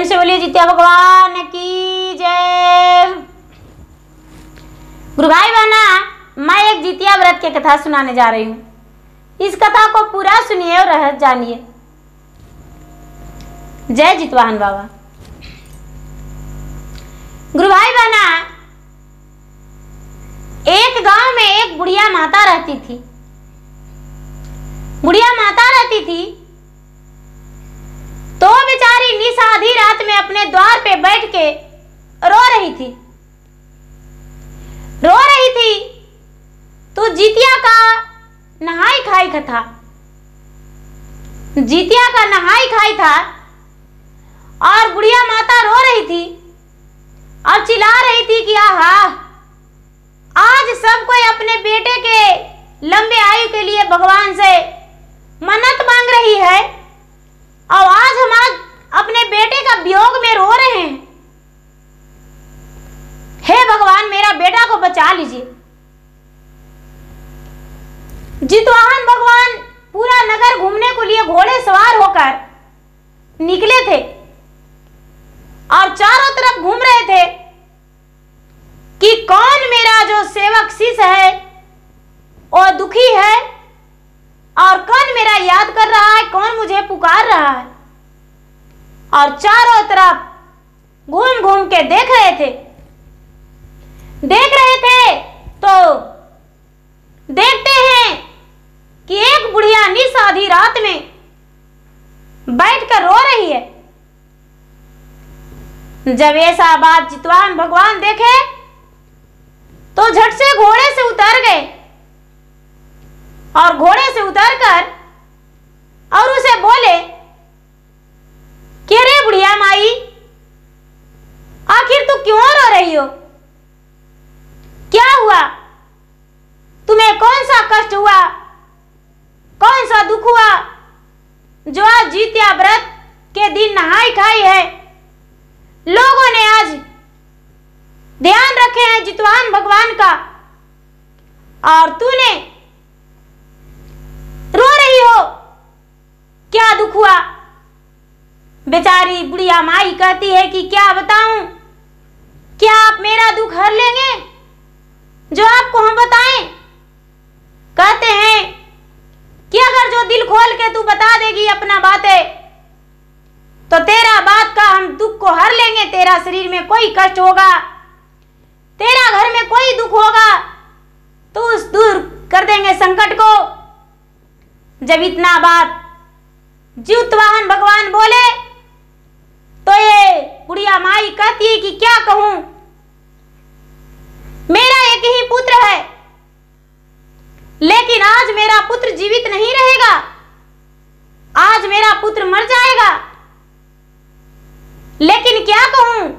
प्रेम से बोलिए जित्या भगवान की जय। गुरु भाई बहना, मैं एक जितिया व्रत की कथा सुनाने जा रही हूँ। इस कथा को पूरा सुनिए और रहस्य जानिए। जय जितवाहन बाबा। गुरु भाई बहना, एक गांव में एक बुढ़िया माता रहती थी। बुढ़िया माता रहती थी तो बेचारी निस आधी रात में अपने द्वार पे बैठ के रो रही थी। तो जितिया का नहाई खाई था। जितिया का नहाई खाई था और बुढ़िया माता रो रही थी और चिल्ला रही थी कि आहा, आज सब कोई अपने बेटे के लंबे आयु के लिए भगवान से मन्नत मांग रही है और आज हम अपने बेटे का वियोग में रो रहे हैं। हे भगवान, मेरा बेटा को बचा लीजिए। जितवाहन भगवान पूरा नगर घूमने के लिए घोड़े सवार होकर निकले थे और चारों तरफ घूम रहे थे कि कौन मेरा जो सेवक शिष्य है वो दुखी है और कौन मेरा याद कर रहा है, कौन मुझे पुकार रहा है। और चारों तरफ घूम घूम के देख रहे थे तो देखते हैं कि एक बुढ़िया निस आधी रात में बैठकर रो रही है। जब ऐसा बात जितवाहन भगवान देखे तो झट से घोड़े से उतर गए और घोड़े से उतरकर और उसे बोले कि अरे बुढ़िया माई, आखिर तू क्यों रो रही हो? क्या हुआ? तुम्हें कौन सा कष्ट हुआ, कौन सा दुख हुआ जो आज जितिया व्रत के दिन नहाई खाई है? लोगों ने आज ध्यान रखे हैं जितवाहन भगवान का और तूने रो रही हो, क्या दुख हुआ? बेचारी बुढ़िया माई कहती है कि क्या बताऊं, क्या आप मेरा दुख हर लेंगे जो आपको हम बताएं? कहते हैं कि अगर जो दिल खोल के तू बता देगी अपना बातें तो तेरा बात का हम दुख को हर लेंगे। तेरा शरीर में कोई कष्ट होगा, तेरा घर में कोई दुख होगा तो उस दूर कर देंगे संकट को। जब इतना बात जितवाहन भगवान बोले तो ये बुढ़िया माई कहती है कि क्या कहूं, मेरा एक ही पुत्र है लेकिन आज मेरा पुत्र जीवित नहीं रहेगा, आज मेरा पुत्र मर जाएगा। लेकिन क्या कहूं,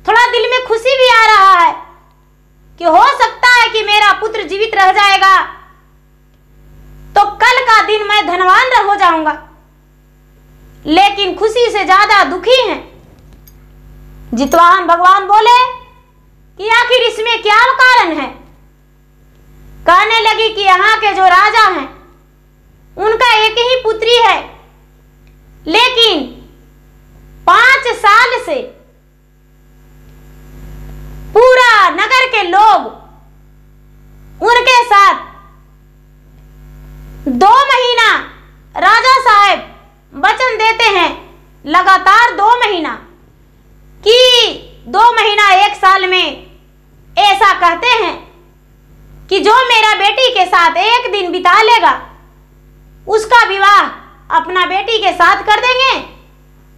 थोड़ा दिल में खुशी भी आ रहा है कि हो सकता है कि मेरा पुत्र जीवित रह जाएगा तो कल का दिन मैं धनवान हो जाऊंगा। लेकिन खुशी से ज्यादा दुखी हैं। जितवाहन भगवान बोले कि आखिर इसमें क्या कारण है? कहने लगी कि यहाँ के जो राजा हैं उनका एक ही पुत्री है, लेकिन 5 साल से पूरा नगर के लोग उनके साथ 2 महीना राजा साहब वचन देते हैं, लगातार 2 महीना कि 2 महीना 1 साल में ऐसा कहते हैं कि जो मेरा बेटी के साथ एक दिन बिता लेगा उसका विवाह अपना बेटी के साथ कर देंगे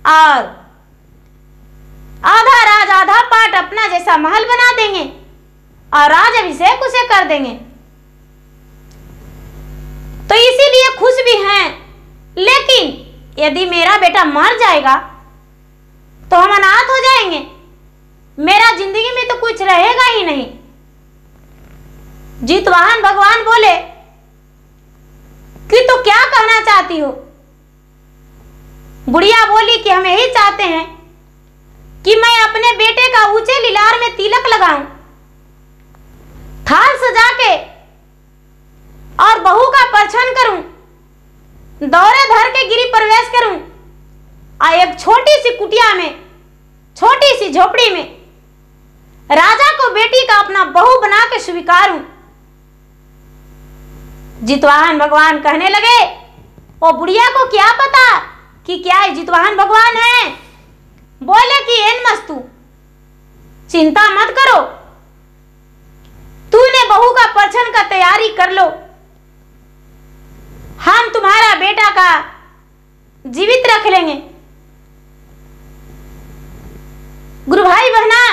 और आधा राज आधा पाट अपना जैसा महल बना देंगे और राजाभिषेक उसे कर देंगे। तो इसीलिए खुश भी हैं, लेकिन यदि मेरा बेटा मर जाएगा तो हम अनाथ हो जाएंगे, मेरा जिंदगी में तो कुछ रहेगा ही नहीं। जितवाहन भगवान बोले कि तू क्या कहना चाहती हो? बुढ़िया बोली कि हम यही चाहते हैं कि मैं अपने बेटे का ऊंचे लीलार में तिलक लगाऊं, थाल सजा के और बहू का परछन करूं, दौरे धर के गिरी प्रवेश करूं एक छोटी सी कुटिया में, छोटी सी झोपड़ी में राजा को बेटी का अपना बहू बना के स्वीकारूं। जितवाहन भगवान कहने लगे, ओ बुढ़िया को क्या पता कि क्या जितवाहन भगवान है। बोले कि एन मस्तू, चिंता मत करो, तूने बहू का परछन का तैयारी कर लो, हम तुम्हारा बेटा का जीवित रख लेंगे। गुरु भाई बहना,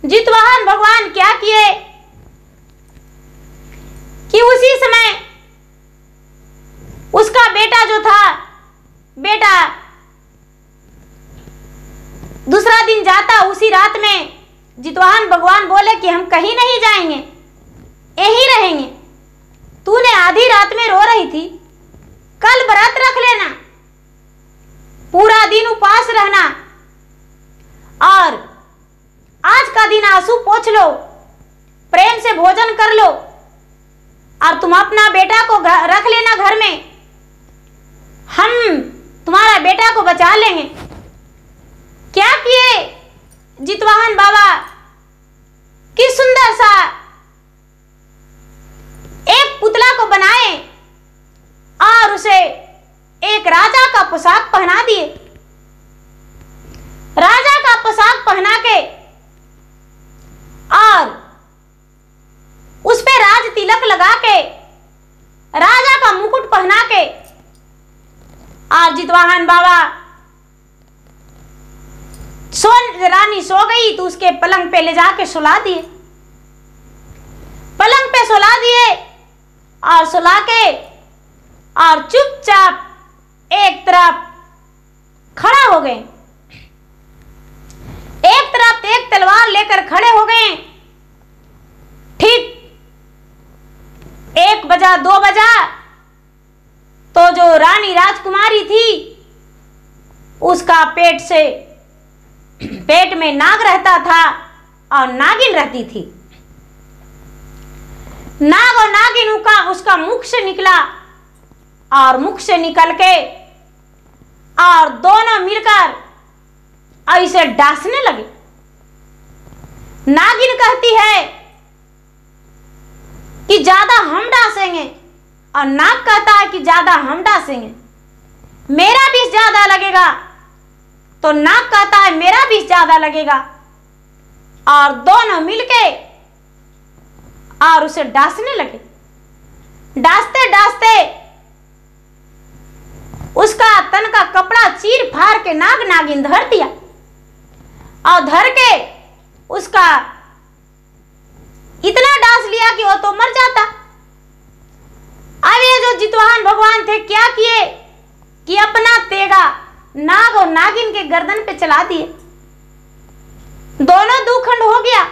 जितवाहन भगवान क्या किए कि उसी समय उसका बेटा जो था, बेटा दूसरा दिन जाता, उसी रात में जितवाहन भगवान बोले कि हम कहीं नहीं जाएंगे, यहीं रहेंगे। तूने आधी रात में रो रही थी, कल व्रत रख लेना, पूरा दिन उपवास रहना और आज का दिन आंसू पोंछ लो, प्रेम से भोजन कर लो और तुम अपना बेटा को रख लेना घर में, हम तुम्हारा बेटा को बचा लेंगे। क्या किए जितवाहन बाबा कि सुंदर सा एक पुतला को बनाए और उसे एक राजा का पोशाक पहना दिए। राजा का पोशाक पहना के और उस पे राज तिलक लगा के, राजा का मुकुट पहना के, और जितवाहन बाबा रानी सो गई तो उसके पलंग पे ले जाके सुला दिए, पलंग पे सुला दिए और सुला के और चुपचाप एक तरफ खड़ा हो गए, एक तरफ एक तलवार लेकर खड़े हो गए। ठीक 1 बजा 2 बजा तो जो रानी राजकुमारी थी उसका पेट में नाग रहता था और नागिन रहती थी। नाग और नागिन उसका मुख से निकला और मुख से निकल के और दोनों मिलकर ऐसे डांसने लगे। नागिन कहती है कि ज्यादा हम डांसेंगे और नाग कहता है कि ज्यादा हम डांसेंगे, मेरा बीस ज्यादा लगेगा, तो नाग कहता है मेरा बीस ज्यादा लगेगा, और दोनों मिलके और उसे डांसने लगे। डांसते डांसते उसका तन का कपड़ा चीर फाड़ के नाग नागिन धर दिया और धर के उसका इतना डांस लिया कि वो तो मर जाता। अब ये जो जितवाहन भगवान थे क्या किए कि अपना तेगा नाग और नागिन के गर्दन पे चला दिए, दोनों दो खंड हो गया,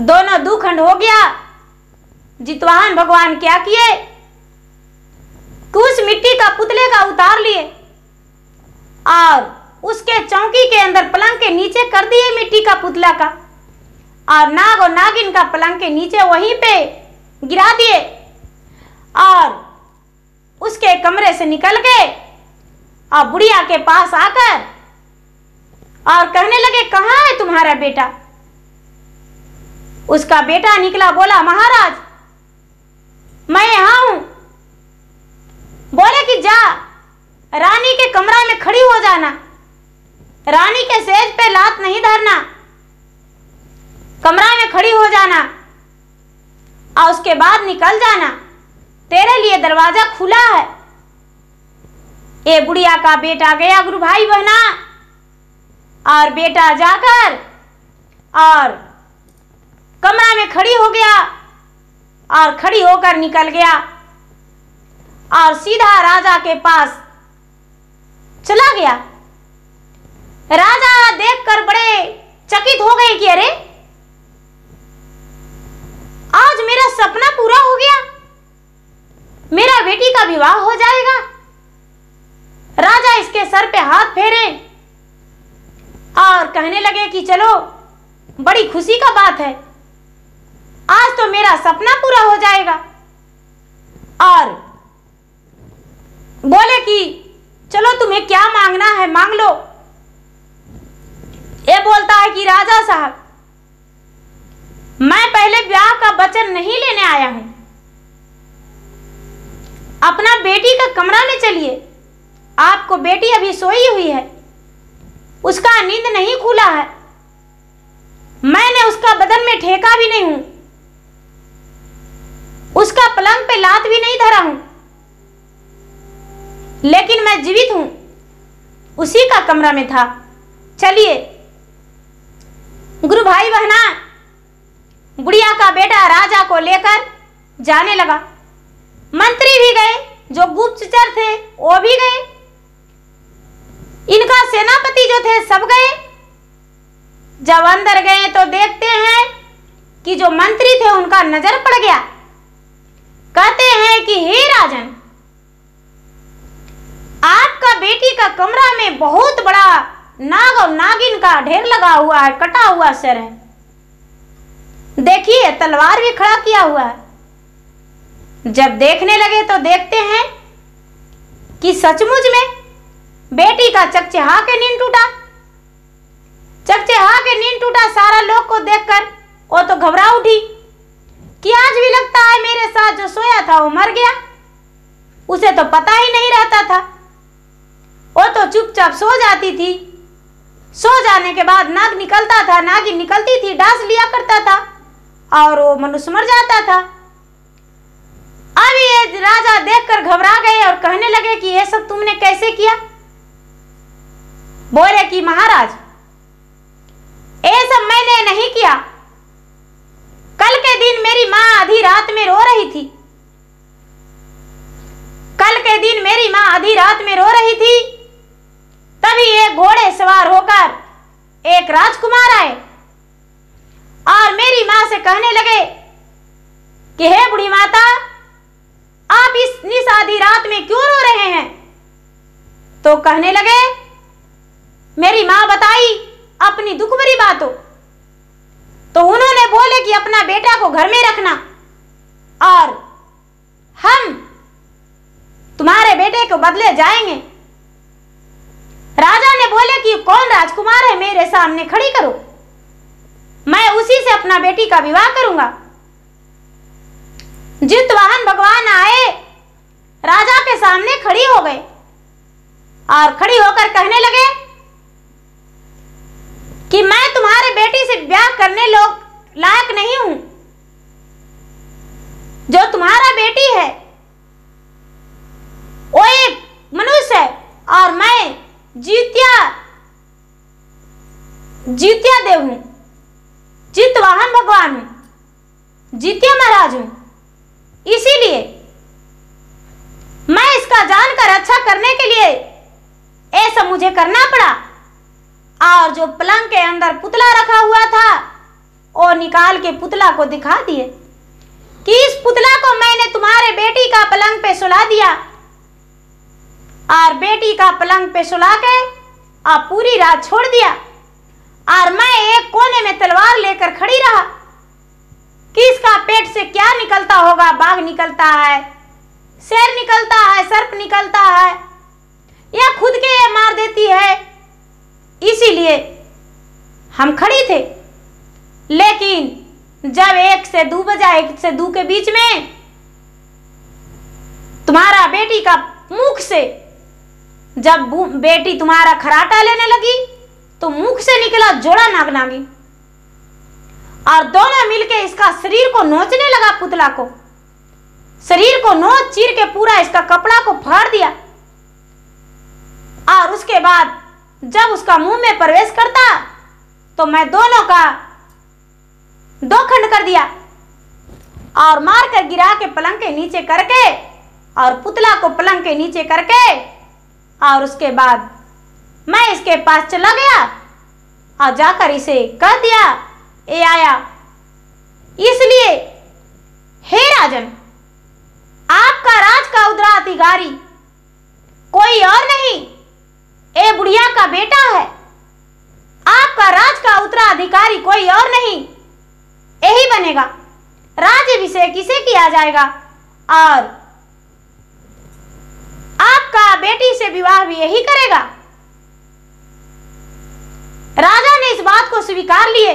दोनों दो खंड हो गया। जितवाहन भगवान क्या किए कि उस मिट्टी का पुतले का उतार लिए और उसके चौकी के अंदर पलंग के नीचे कर दिए मिट्टी का पुतला का, और नाग और नागिन का पलंग के नीचे वहीं पे गिरा दिए और उसके कमरे से निकल गए और बुढ़िया के पास आकर और कहने लगे, कहाँ है तुम्हारा बेटा? उसका बेटा निकला, बोला महाराज मैं यहां हूं। बोले कि जा रानी के कमरा में खड़ी हो जाना, रानी के सेज पे लात नहीं धरना, कमरा में खड़ी हो जाना और उसके बाद निकल जाना, तेरे लिए दरवाजा खुला है। ये बुढ़िया का बेटा गया गुरु भाई बहना, और बेटा जाकर और कमरा में खड़ी हो गया और खड़ी होकर निकल गया और सीधा राजा के पास चला गया। राजा देखकर बड़े चकित हो गए कि अरे आज मेरा सपना पूरा हो गया, मेरा बेटी का विवाह हो जाएगा। राजा इसके सर पे हाथ फेरे और कहने लगे कि चलो बड़ी खुशी का बात है, आज तो मेरा सपना पूरा हो जाएगा। और बोले कि चलो तुम्हें क्या मांगना है मांग लो। ये बोलता है कि राजा साहब, मैं पहले ब्याह का वचन नहीं लेने आया हूं, अपना बेटी का कमरा में चलिए, आपको बेटी अभी सोई हुई है, उसका नींद नहीं खुला है, मैंने उसका बदन में ठेका भी नहीं हूं, उसका पलंग पे लात भी नहीं धरा हूं, लेकिन मैं जीवित हूं, उसी का कमरा में था। चलिए। गुरु भाई बहना, बुढ़िया का बेटा राजा को लेकर जाने लगा। मंत्री भी गए, जो गुप्तचर थे वो भी गए, इनका सेनापति जो थे सब गए। जब अंदर गए तो देखते हैं कि जो मंत्री थे उनका नजर पड़ गया। कहते हैं कि हे राजन, आपका बेटी का कमरा में बहुत बड़ा नाग और नागिन का ढेर लगा हुआ है, कटा हुआ सिर है, देखिए तलवार भी खड़ा किया हुआ है। जब देखने लगे तो देखते हैं कि सचमुच में बेटी का चकचहा के नींद टूटा। चकचहा के नींद टूटा, सारा लोग को देखकर वो तो घबरा उठी कि आज भी लगता है मेरे साथ जो सोया था वो मर गया, उसे तो पता ही नहीं रहता था, वो तो चुपचाप सो जाती थी, सो जाने के बाद नाग निकलता था, नागिन निकलती थी, डांस लिया करता था और वो मनुष्य मर जाता था। अब ये राजा देखकर घबरा गए और कहने लगे कि ये सब तुमने कैसे किया। बोले कि महाराज, ये सब मैंने नहीं किया, कल के दिन मेरी माँ आधी रात में रो रही थी, कल के दिन मेरी माँ आधी रात में रो रही थी, तभी एक घोड़े सवार होकर एक राजकुमार आए और मेरी माँ से कहने लगे कि हे बूढ़ी माता, आप इस आधी रात में क्यों रो रहे हैं। तो कहने लगे, मेरी माँ बताई अपनी दुख भरी बातों, तो उन्होंने बोले कि अपना बेटा को घर में रखना और हम तुम्हारे बेटे को बदले जाएंगे। राजा ने बोले कि कौन राजकुमार है, मेरे सामने खड़ी करो, मैं उसी से अपना बेटी का विवाह करूंगा। जितवाहन भगवान आए, राजा के सामने खड़ी हो गए और खड़ी होकर कहने लगे कि मैं तुम्हारे बेटी से ब्याह करने लायक नहीं हूं, जो तुम्हारा बेटी है वो एक मनुष्य है और मैं जित्या देव हूं, जितवाहन भगवान हूं, जित्या महाराज हूं, इसीलिए मैं इसका जानकर अच्छा करने के लिए ऐसा मुझे करना पड़ा। और जो पलंग के अंदर पुतला रखा हुआ था वो निकाल के पुतला को दिखा दिए कि इस पुतला को मैंने तुम्हारे बेटी का पलंग पे सुला दिया और बेटी का पलंग पे सुला के और पूरी रात छोड़ दिया और मैं एक कोने में तलवार लेकर खड़ी रहा कि इसका पेट से क्या निकलता होगा, बाघ निकलता है, शेर निकलता है, सर्प निकलता है या खुद के ये मार देती है। इसीलिए हम खड़ी थे, लेकिन जब 1 से 2 बजा, 1 से 2 के बीच में तुम्हारा बेटी का मुख से जब बेटी तुम्हारा खराटा लेने लगी तो मुख से निकला जोड़ा नाग नागिन और दोनों मिलके इसका शरीर को नोचने लगा, पुतला को शरीर को नोच चीर के पूरा इसका कपड़ा को फाड़ दिया और उसके बाद जब उसका मुंह में प्रवेश करता तो मैं दोनों का 2 खंड कर दिया और मार कर गिरा के पलंग के नीचे करके और पुतला को पलंग के नीचे करके और उसके बाद मैं इसके पास चला गया और जाकर इसे कह दिया, ये आया। इसलिए हे राजन, आपका राज का उत्तराधिकारी कोई और नहीं, ए बुढ़िया का बेटा है। आपका राज का उत्तराधिकारी कोई और नहीं, यही बनेगा। राज्याभिषेक इसे किया जाएगा और आपका बेटी से विवाह भी यही करेगा। राजा ने इस बात को स्वीकार लिए।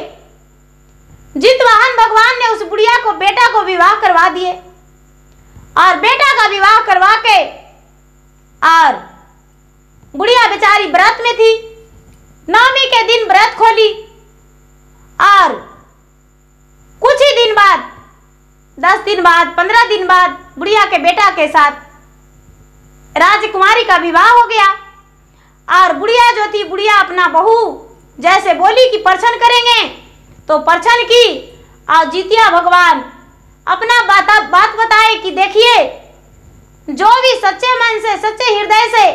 जितवाहन भगवान ने उस बुढ़िया को बेटा को विवाह करवा दिए और बेटा का विवाह करवा के, और बुढ़िया बेचारी व्रत में थी। नवमी के दिन व्रत खोली और कुछ ही दिन बाद, 10 दिन बाद, 15 दिन बाद बुढ़िया के बेटा के साथ राजकुमारी का विवाह हो गया। और बुढ़िया जो थी, बुढ़िया अपना बहू जैसे बोली कि परछन करेंगे तो परछन की, और जितिया भगवान अपना बात बताए कि देखिए, जो भी सच्चे मन से, सच्चे हृदय से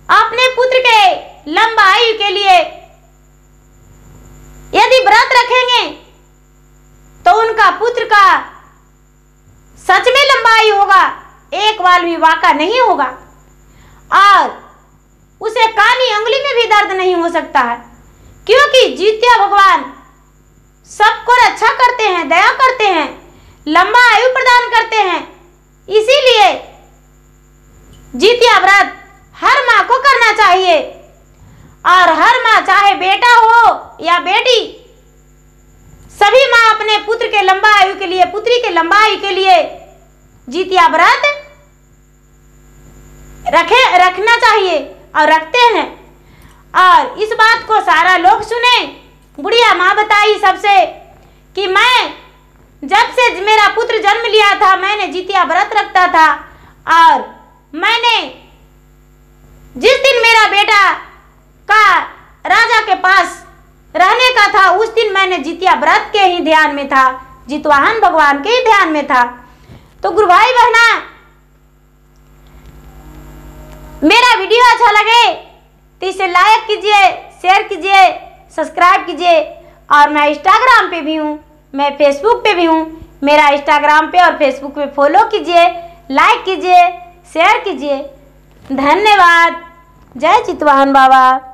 अपने पुत्र के लंबा आयु के लिए यदि व्रत रखेंगे तो उनका पुत्र का सच में लंबा आयु होगा, एक बाल भी वाका नहीं होगा, और उसे कानी अंगुली में भी दर्द नहीं हो सकता है, क्योंकि जितिया भगवान सबको रक्षा करते हैं, दया करते हैं, लंबा आयु प्रदान करते हैं। इसीलिए जितिया व्रत हर माँ को करना चाहिए, और हर माँ, चाहे बेटा हो या बेटी, सभी माँ अपने पुत्र के लंबा आयु के लिए, पुत्री के लंबा आयु के लिए जितिया व्रत रखना चाहिए और रखते हैं। और इस बात को सारा लोग सुने। बुढ़िया माँ बताई सबसे कि मैं जब से मेरा पुत्र जन्म लिया था, मैंने जितिया व्रत रखता था, और मैंने जिस दिन मेरा बेटा का राजा के पास रहने का था, उस दिन मैंने जितिया व्रत के ही ध्यान में था, जितवाहन भगवान के ही ध्यान में था। तो गुरु भाई बहना, मेरा वीडियो अच्छा लगे तो इसे लाइक कीजिए, शेयर कीजिए, सब्सक्राइब कीजिए। और मैं इंस्टाग्राम पे भी हूँ, मैं फेसबुक पे भी हूँ। मेरा इंस्टाग्राम पे और फेसबुक पे फॉलो कीजिए, लाइक कीजिए, शेयर कीजिए। धन्यवाद। जय चितवाहन बाबा।